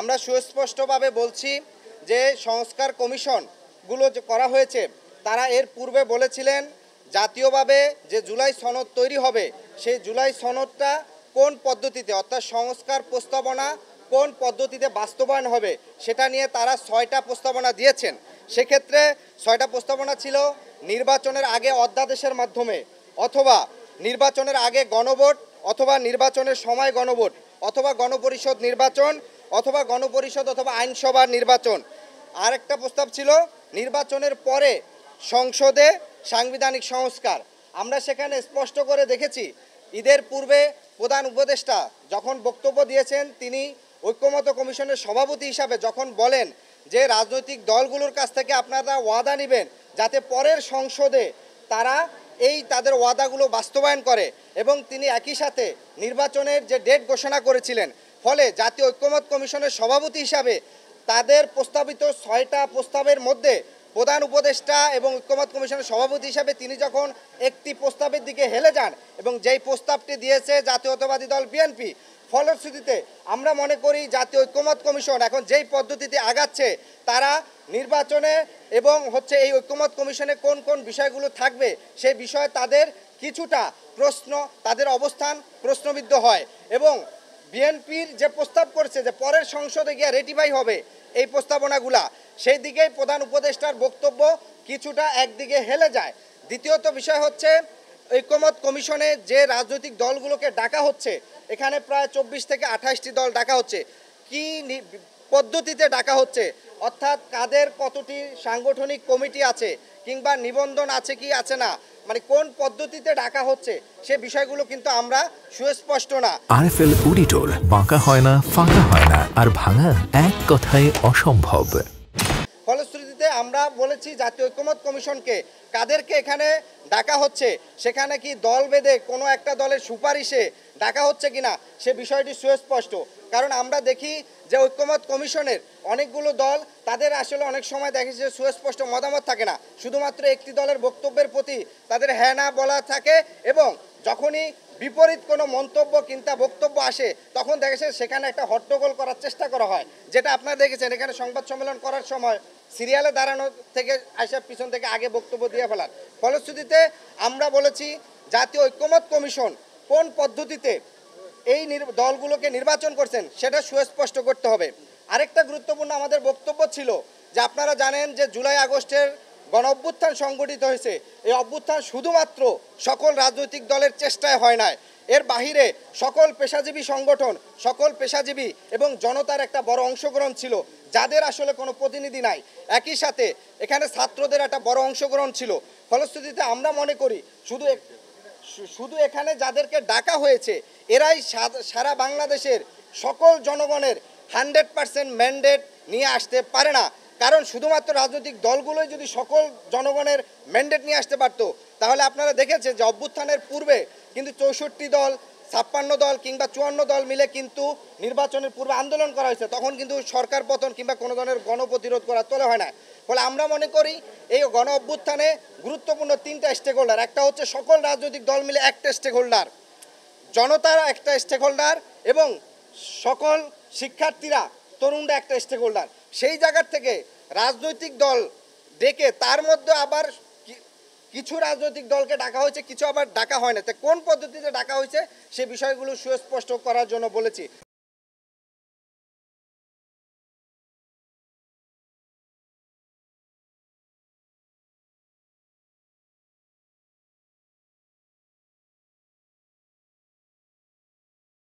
আমরা সুস্পষ্টভাবে বলছি যে সংস্কার কমিশনগুলো যে করা হয়েছে তারা এর পূর্বে বলেছিলেন জাতীয়ভাবে যে জুলাই সনদ তৈরি হবে সেই জুলাই সনদটা কোন পদ্ধতিতে অর্থাৎ সংস্কার প্রস্তাবনা কোন পদ্ধতিতে বাস্তবায়ন হবে সেটা নিয়ে তারা 6টা প্রস্তাবনা দিয়েছেন। সেক্ষেত্রে 6টা প্রস্তাবনা ছিল নির্বাচনের আগে অধ্যাদেশের মাধ্যমে, অথবা নির্বাচনের আগে গণভোট, অথবা নির্বাচনের সময় গণভোট, অথবা গণপরিষদ নির্বাচন, অথবা গণপরিষদ অথবা আইনসভার নির্বাচন। আরেকটা প্রস্তাব ছিল নির্বাচনের পরে সংসদে সাংবিধানিক সংস্কার। আমরা সেখানে স্পষ্ট করে দেখেছি ঈদের পূর্বে প্রধান উপদেষ্টা যখন বক্তব্য দিয়েছেন তিনি ঐক্যমত্য কমিশনের সভাপতি হিসাবে যখন বলেন যে রাজনৈতিক দলগুলোর কাছ থেকে আপনারা ওয়াদা নেবেন যাতে পরের সংসদে তারা এই তাদের ওয়াদাগুলো বাস্তবায়ন করে, এবং তিনি একই সাথে নির্বাচনের যে ডেট ঘোষণা করেছিলেন, ফলে জাতীয় ঐক্যমত্য কমিশনের সভাপতি হিসাবে তাদের প্রস্তাবিত 6টা প্রস্তাবের মধ্যে প্রধান উপদেষ্টা এবং ঐক্যমত্য কমিশনের সভাপতি হিসাবে তিনি যখন একটি প্রস্তাবের দিকে হেলে যান এবং যেই প্রস্তাবটি দিয়েছে জাতীয়তাবাদী দল বিএনপি, ফলশ্রুতিতে আমরা মনে করি জাতীয় ঐক্যমত্য কমিশন এখন যেই পদ্ধতিতে আগাচ্ছে তারা নির্বাচনে এবং এই ঐক্যমত্য কমিশনে কোন কোন বিষয়গুলো থাকবে সেই বিষয়ে তাদের কিছুটা প্রশ্ন, তাদের অবস্থান প্রশ্নবিদ্ধ হয়, এবং বিএনপির যে প্রস্তাব করছে যে পরের সংসদে গিয়ে রেটিফাই হবে এই প্রস্তাবনাগুলা, সেই দিকেই প্রধান উপদেষ্টার বক্তব্য কিছুটা একদিকে হেলে যায়। দ্বিতীয়ত বিষয় হচ্ছে ঐক্যমত্য কমিশনে যে রাজনৈতিক দলগুলোকে ডাকা হচ্ছে, এখানে প্রায় 24 থেকে 28টি দল ডাকা হচ্ছে, কি পদ্ধতিতে ডাকা হচ্ছে, অর্থাৎ কাদের কতটি সাংগঠনিক কমিটি আছে কিংবা নিবন্ধন আছে কি আছে না, মানে কোন পদ্ধতিতে ডাকা হচ্ছে সে বিষয়গুলো কিন্তু আমরা সুস্পষ্ট না। আরএফএল অডিটর, বাঁকা হয় না, ফাঁকা হয় না, আর ভাঙা এক কথায় অসম্ভব। ফলশ্রুতিতে আমরা বলেছি জাতীয় ঐক্যমত্য কমিশনকে কাদেরকে এখানে ডাকা হচ্ছে, সেখানে কি দল বেঁধে কোনো একটা দলের সুপারিশে ডাকা হচ্ছে কিনা সে বিষয়টি সুস্পষ্ট। কারণ আমরা দেখি যে ঐক্যমত্য কমিশনের অনেকগুলো দল তাদের আসলে অনেক সময় দেখি যে সুস্পষ্ট মতামত থাকে না, শুধুমাত্র একটি দলের বক্তব্যের প্রতি তাদের হ্যাঁ না বলা থাকে, এবং যখনই বিপরীত কোনো মন্তব্য কিংবা বক্তব্য আসে তখন দেখেছে সেখানে একটা হট্টগোল করার চেষ্টা করা হয়, যেটা আপনারা দেখেছেন এখানে সংবাদ সম্মেলন করার সময় সিরিয়ালে দাঁড়ানো থেকে আইসা পিছন থেকে আগে বক্তব্য দিয়ে ফেলার। ফলশ্রুতিতে আমরা বলেছি জাতীয় ঐক্যমত্য কমিশন কোন পদ্ধতিতে এই দলগুলোকে নির্বাচন করছেন সেটা সুস্পষ্ট করতে হবে। আরেকটা গুরুত্বপূর্ণ আমাদের বক্তব্য ছিল যে আপনারা জানেন যে জুলাই আগস্টের গণ অভ্যুত্থান সংগঠিত হয়েছে, এই অভ্যুত্থান শুধুমাত্র সকল রাজনৈতিক দলের চেষ্টায় হয় নাই, এর বাহিরে সকল পেশাজীবী সংগঠন, সকল পেশাজীবী এবং জনতার একটা বড় অংশগ্রহণ ছিল, যাদের আসলে কোনো প্রতিনিধি নাই। একই সাথে এখানে ছাত্রদের একটা বড় অংশগ্রহণ ছিল। ফলশ্রুতিতে আমরা মনে করি শুধু এখানে যাদেরকে ডাকা হয়েছে এরাই সারা বাংলাদেশের সকল জনগণের 100% ম্যান্ডেট নিয়ে আসতে পারে না। কারণ শুধুমাত্র রাজনৈতিক দলগুলোই যদি সকল জনগণের ম্যান্ডেট নিয়ে আসতে পারত, তাহলে আপনারা দেখেছেন যে অভ্যুত্থানের পূর্বে কিন্তু 64 দল, 56 দল কিংবা 54 দল মিলে কিন্তু নির্বাচনের পূর্বে আন্দোলন করা হয়েছে, তখন কিন্তু সরকার পতন কিংবা কোনো ধরনের গণপ্রতিরোধ করা তোলা হয় না। ফলে আমরা মনে করি এই গণ অভ্যুত্থানে গুরুত্বপূর্ণ 3টা স্টেক হোল্ডার, একটা হচ্ছে সকল রাজনৈতিক দল মিলে একটা স্টেক হোল্ডার, জনতার একটা স্টেক হোল্ডার, এবং সকল শিক্ষার্থীরা, তরুণরা একটা স্টেক হোল্ডার। সেই জায়গার থেকে রাজনৈতিক দল ডেকে তার মধ্যে আবার কিছু রাজনৈতিক দলকে ডাকা হয়েছে, কিছু আবার ডাকা হয় না। কোন পদ্ধতিতে ডাকা হয়েছে সে বিষয়গুলো সুস্পষ্ট করার জন্য বলেছি।